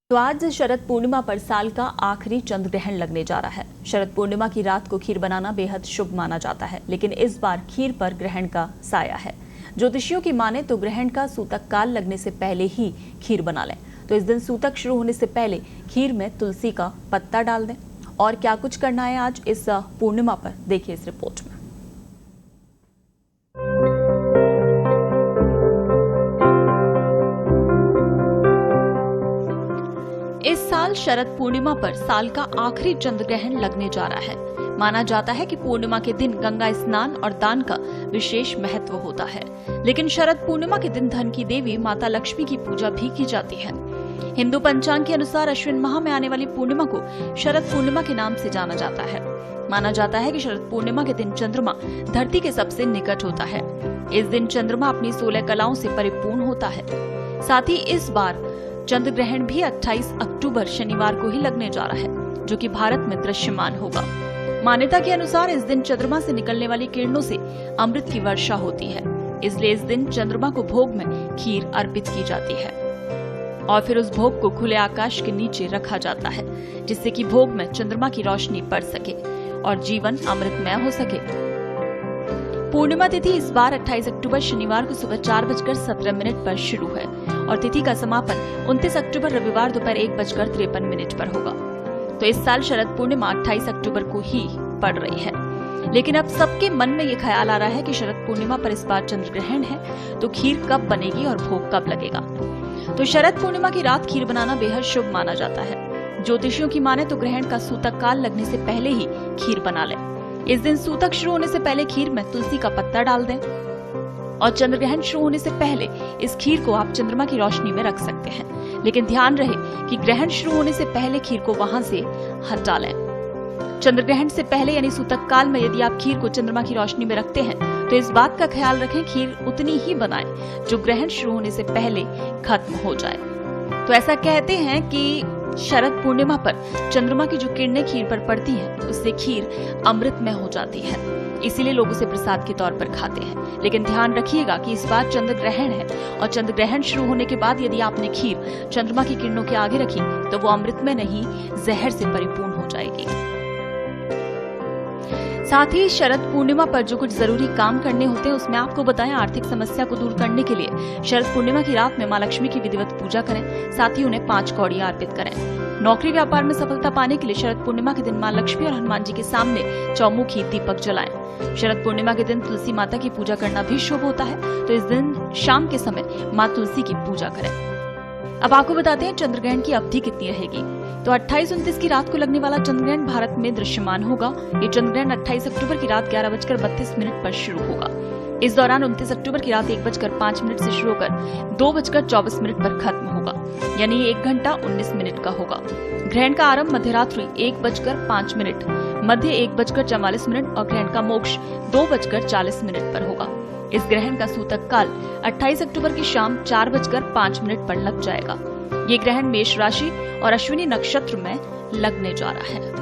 तो आज शरद पूर्णिमा पर साल का आखिरी चंद्र ग्रहण लगने जा रहा है। शरद पूर्णिमा की रात को खीर बनाना बेहद शुभ माना जाता है, लेकिन इस बार खीर पर ग्रहण का साया है। ज्योतिषियों की माने तो ग्रहण का सूतक काल लगने से पहले ही खीर बना लें। तो इस दिन सूतक शुरू होने से पहले खीर में तुलसी का पत्ता डाल दें। और क्या कुछ करना है आज इस पूर्णिमा पर, देखिए इस रिपोर्ट में। इस साल शरद पूर्णिमा पर साल का आखिरी चंद्र ग्रहण लगने जा रहा है। माना जाता है कि पूर्णिमा के दिन गंगा स्नान और दान का विशेष महत्व होता है, लेकिन शरद पूर्णिमा के दिन धन की देवी माता लक्ष्मी की पूजा भी की जाती है। हिंदू पंचांग के अनुसार अश्विन माह में आने वाली पूर्णिमा को शरद पूर्णिमा के नाम से जाना जाता है। माना जाता है कि शरद पूर्णिमा के दिन चंद्रमा धरती के सबसे निकट होता है। इस दिन चंद्रमा अपनी 16 कलाओं से परिपूर्ण होता है। साथ ही इस बार चंद्र ग्रहण भी 28 अक्टूबर शनिवार को ही लगने जा रहा है, जो कि भारत में दृश्यमान होगा। मान्यता के अनुसार इस दिन चंद्रमा से निकलने वाली किरणों से अमृत की वर्षा होती है, इसलिए इस दिन चंद्रमा को भोग में खीर अर्पित की जाती है और फिर उस भोग को खुले आकाश के नीचे रखा जाता है, जिससे कि भोग में चंद्रमा की रोशनी पड़ सके और जीवन अमृतमय हो सके। पूर्णिमा तिथि इस बार 28 अक्टूबर शनिवार को सुबह 4:17 पर शुरू है और तिथि का समापन 29 अक्टूबर रविवार दोपहर 1:53 पर होगा। तो इस साल शरद पूर्णिमा 28 अक्टूबर को ही पड़ रही है, लेकिन अब सबके मन में ये ख्याल आ रहा है कि शरद पूर्णिमा पर इस बार चंद्र ग्रहण है, तो खीर कब बनेगी और भोग कब लगेगा। तो शरद पूर्णिमा की रात खीर बनाना बेहद शुभ माना जाता है। ज्योतिषियों की माने तो ग्रहण का सूतक काल लगने से पहले ही खीर बना लें। इस दिन सूतक शुरू होने से पहले खीर में तुलसी का पत्ता डाल दें और चंद्र ग्रहण शुरू होने से पहले इस खीर को आप चंद्रमा की रोशनी में रख सकते हैं, लेकिन ध्यान रहे कि ग्रहण शुरू होने से पहले खीर को वहां से हटा लें। चंद्र ग्रहण से पहले यानी सूतक काल में यदि आप खीर को चंद्रमा की रोशनी में रखते हैं तो इस बात का ख्याल रखें खीर उतनी ही बनाएं जो ग्रहण शुरू होने से पहले खत्म हो जाए। तो ऐसा कहते हैं कि शरद पूर्णिमा पर चंद्रमा की जो किरणें खीर पर पड़ती हैं, उससे खीर अमृतमय हो जाती है, इसीलिए लोग उसे प्रसाद के तौर पर खाते हैं। लेकिन ध्यान रखिएगा कि इस बार चंद्र ग्रहण है और चंद्र ग्रहण शुरू होने के बाद यदि आपने खीर चंद्रमा की किरणों के आगे रखी तो वो अमृतमय नहीं, जहर से परिपूर्ण हो जाएगी। साथ ही शरद पूर्णिमा पर जो कुछ जरूरी काम करने होते हैं उसमें आपको बताएं, आर्थिक समस्या को दूर करने के लिए शरद पूर्णिमा की रात में मां लक्ष्मी की विधिवत पूजा करें, साथ ही उन्हें 5 कौड़ियां अर्पित करें। नौकरी व्यापार में सफलता पाने के लिए शरद पूर्णिमा के दिन मां लक्ष्मी और हनुमान जी के सामने चौमुखी दीपक जलाएं। शरद पूर्णिमा के दिन तुलसी माता की पूजा करना भी शुभ होता है, तो इस दिन शाम के समय मां तुलसी की पूजा करें। अब आपको बताते हैं चंद्र ग्रहण की अवधि कितनी रहेगी। तो 28-29 की रात को लगने वाला चंद्र ग्रहण भारत में दृश्यमान होगा। ये चंद्र ग्रहण 28 अक्टूबर की रात 11:32 पर शुरू होगा। इस दौरान 29 अक्टूबर की रात 1:05 से शुरू होकर 2:24 पर खत्म होगा, यानी 1 घंटा 19 मिनट का होगा। ग्रहण का आरंभ मध्यरात्रि 1:05, मध्य 1:44 और ग्रहण का मोक्ष 2:40 पर होगा। इस ग्रहण का सूतक काल 28 अक्टूबर की शाम 4:05 पर लग जाएगा। ये ग्रहण मेष राशि और अश्विनी नक्षत्र में लगने जा रहा है।